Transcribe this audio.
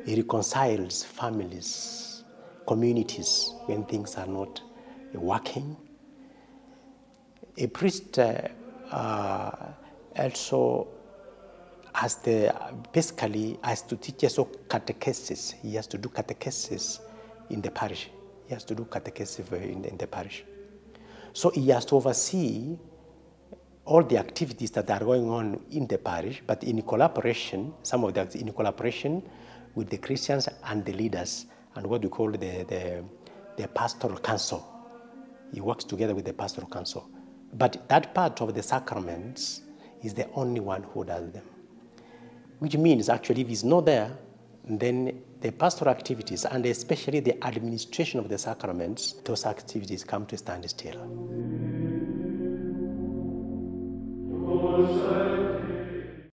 He reconciles families, communities when things are not working. A priest also basically has to teach us catechesis. He has to do catechesis in the parish. He has to do catechesis in the parish. So he has to oversee all the activities that are going on in the parish, but in collaboration, some of that in collaboration with the Christians and the leaders and what we call the pastoral council. He works together with the pastoral council. But that part of the sacraments is the only one who does them. Which means actually if he's not there, then the pastoral activities and especially the administration of the sacraments, those activities come to a standstill.